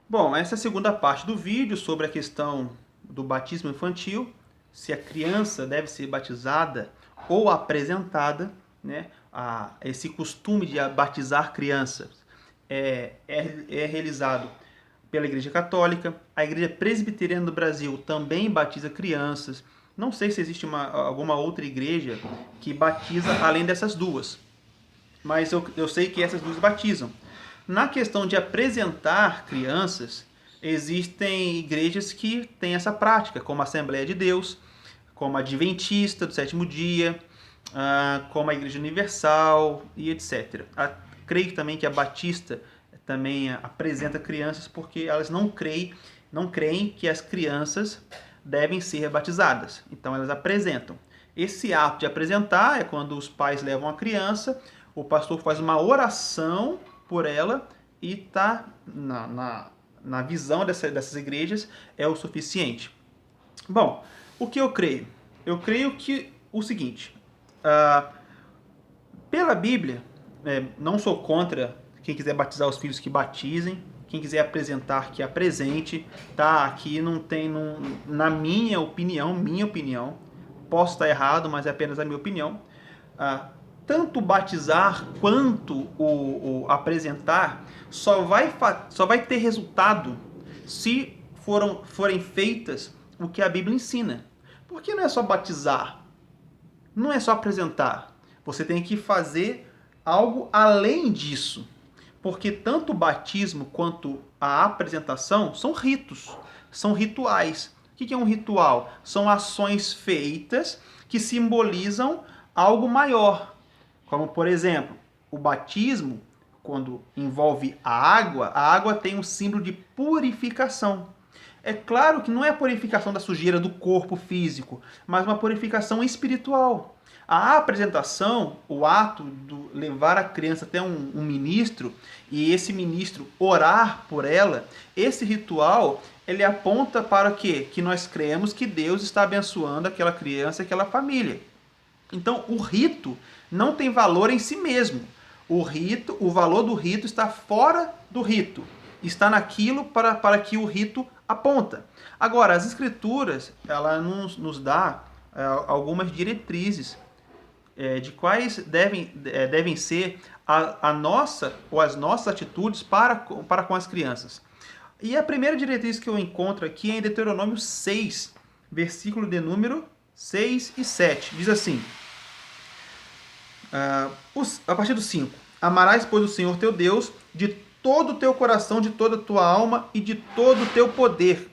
Bom, essa é a segunda parte do vídeo sobre a questão do batismo infantil, se a criança deve ser batizada ou apresentada, né? Esse costume de batizar crianças é realizado pela Igreja Católica. A Igreja Presbiteriana do Brasil também batiza crianças. Não sei se existe alguma outra igreja que batiza além dessas duas, mas eu sei que essas duas batizam. Na questão de apresentar crianças, existem igrejas que têm essa prática, como a Assembleia de Deus, como a Adventista do Sétimo Dia, como a Igreja Universal e etc. Creio também que a Batista também apresenta crianças porque elas não creem que as crianças devem ser batizadas. Então elas apresentam. Esse ato de apresentar é quando os pais levam a criança, o pastor faz uma oração por ela e tá na visão dessas igrejas é o suficiente. Bom, o que eu creio? Eu creio que o seguinte, pela Bíblia, não sou contra quem quiser batizar os filhos que batizem, quem quiser apresentar que apresente, tá? Aqui não tem, na minha opinião, posso estar errado, mas é apenas a minha opinião. Tanto batizar quanto o apresentar só vai ter resultado se forem feitas o que a Bíblia ensina. Porque não é só batizar, não é só apresentar. Você tem que fazer algo além disso. Porque tanto o batismo quanto a apresentação são ritos, são rituais. O que é um ritual? São ações feitas que simbolizam algo maior. Como, por exemplo, o batismo, quando envolve a água tem um símbolo de purificação. É claro que não é a purificação da sujeira do corpo físico, mas uma purificação espiritual. A apresentação, o ato de levar a criança até um ministro e esse ministro orar por ela, esse ritual, ele aponta para o quê? Que nós cremos que Deus está abençoando aquela criança, aquela família. Então, o rito não tem valor em si mesmo. O valor do rito está fora do rito. Está naquilo para que o rito aponta. Agora, as escrituras, ela nos dá algumas diretrizes de quais devem ser a nossa ou as nossas atitudes para com as crianças. E a primeira diretriz que eu encontro aqui é em Deuteronômio 6, versículo de número 6 e 7. Diz assim: a partir do 5. Amarás, pois, o Senhor teu Deus de todo o teu coração, de toda a tua alma e de todo o teu poder.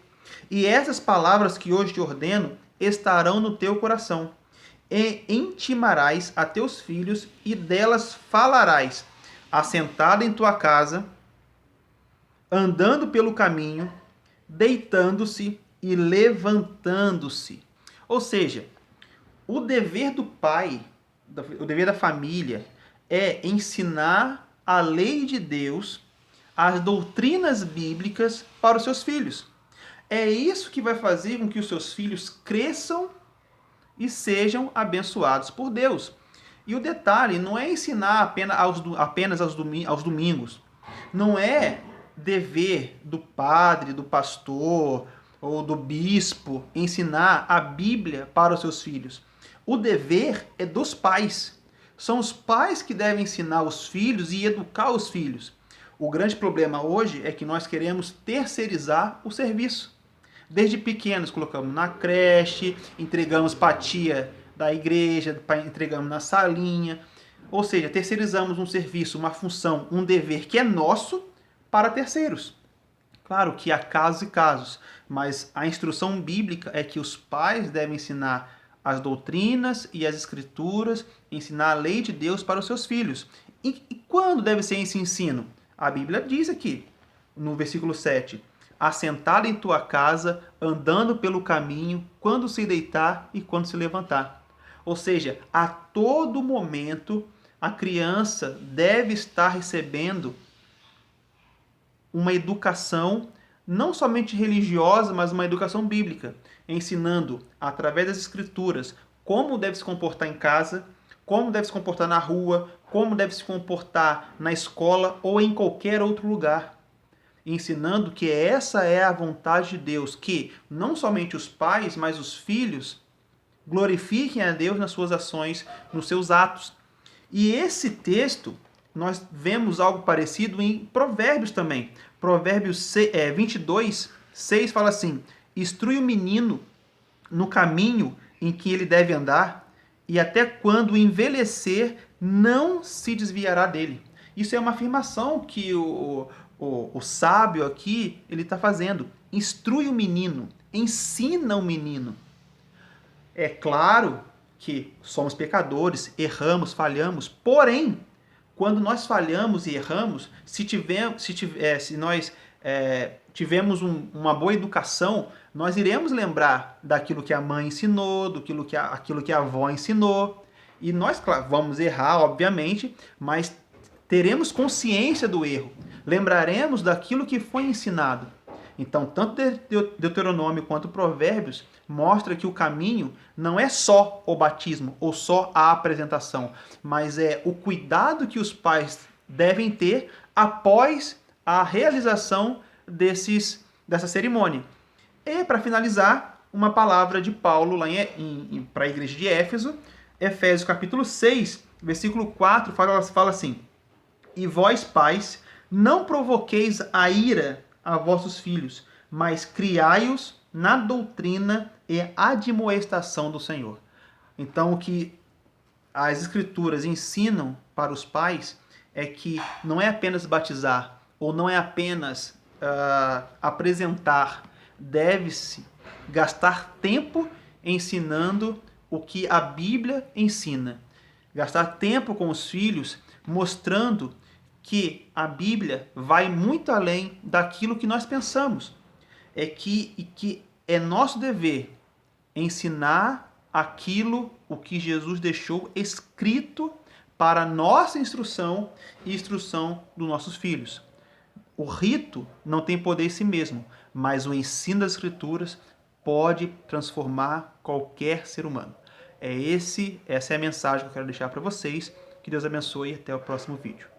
E essas palavras que hoje te ordeno estarão no teu coração. E intimarás a teus filhos e delas falarás, assentado em tua casa, andando pelo caminho, deitando-se e levantando-se. Ou seja, o dever do pai, o dever da família é ensinar a lei de Deus, as doutrinas bíblicas para os seus filhos. É isso que vai fazer com que os seus filhos cresçam e sejam abençoados por Deus. E o detalhe não é ensinar apenas aos domingos. Não é dever do padre, do pastor ou do bispo ensinar a Bíblia para os seus filhos. O dever é dos pais. São os pais que devem ensinar os filhos e educar os filhos. O grande problema hoje é que nós queremos terceirizar o serviço. Desde pequenos colocamos na creche, entregamos para a tia da igreja, entregamos na salinha. Ou seja, terceirizamos um serviço, uma função, um dever que é nosso para terceiros. Claro que há casos e casos, mas a instrução bíblica é que os pais devem ensinar as doutrinas e as escrituras, ensinar a lei de Deus para os seus filhos. E quando deve ser esse ensino? A Bíblia diz aqui, no versículo 7, assentado em tua casa, andando pelo caminho, quando se deitar e quando se levantar. Ou seja, a todo momento a criança deve estar recebendo uma educação não somente religiosa, mas uma educação bíblica, ensinando através das escrituras como deve se comportar em casa, como deve se comportar na rua, como deve se comportar na escola ou em qualquer outro lugar. ensinando que essa é a vontade de Deus, que não somente os pais, mas os filhos glorifiquem a Deus nas suas ações, nos seus atos. E esse texto, nós vemos algo parecido em Provérbios também. Provérbios 22, 6 fala assim: instrui o menino no caminho em que ele deve andar, e até quando envelhecer, não se desviará dele. Isso é uma afirmação que o sábio aqui ele está fazendo. Instrui o menino, ensina o menino. É claro que somos pecadores, erramos, falhamos, porém, quando nós falhamos e erramos, se nós tivemos uma boa educação, nós iremos lembrar daquilo que a mãe ensinou, aquilo que a avó ensinou, e nós, claro, vamos errar, obviamente, mas teremos consciência do erro, lembraremos daquilo que foi ensinado. Então, tanto Deuteronômio quanto Provérbios mostra que o caminho não é só o batismo ou só a apresentação, mas é o cuidado que os pais devem ter após a realização dessa cerimônia. E, para finalizar, uma palavra de Paulo lá para a igreja de Éfeso, Efésios capítulo 6, versículo 4, fala assim: e vós, pais, não provoqueis a ira a vossos filhos, mas criai-os na doutrina e admoestação do Senhor. Então, o que as Escrituras ensinam para os pais é que não é apenas batizar, ou não é apenas apresentar, deve-se gastar tempo ensinando o que a Bíblia ensina. Gastar tempo com os filhos, mostrando que a Bíblia vai muito além daquilo que nós pensamos. Que é nosso dever ensinar o que Jesus deixou escrito para nossa instrução e instrução dos nossos filhos. O rito não tem poder em si mesmo, mas o ensino das Escrituras pode transformar qualquer ser humano. Essa é a mensagem que eu quero deixar para vocês. Que Deus abençoe e até o próximo vídeo.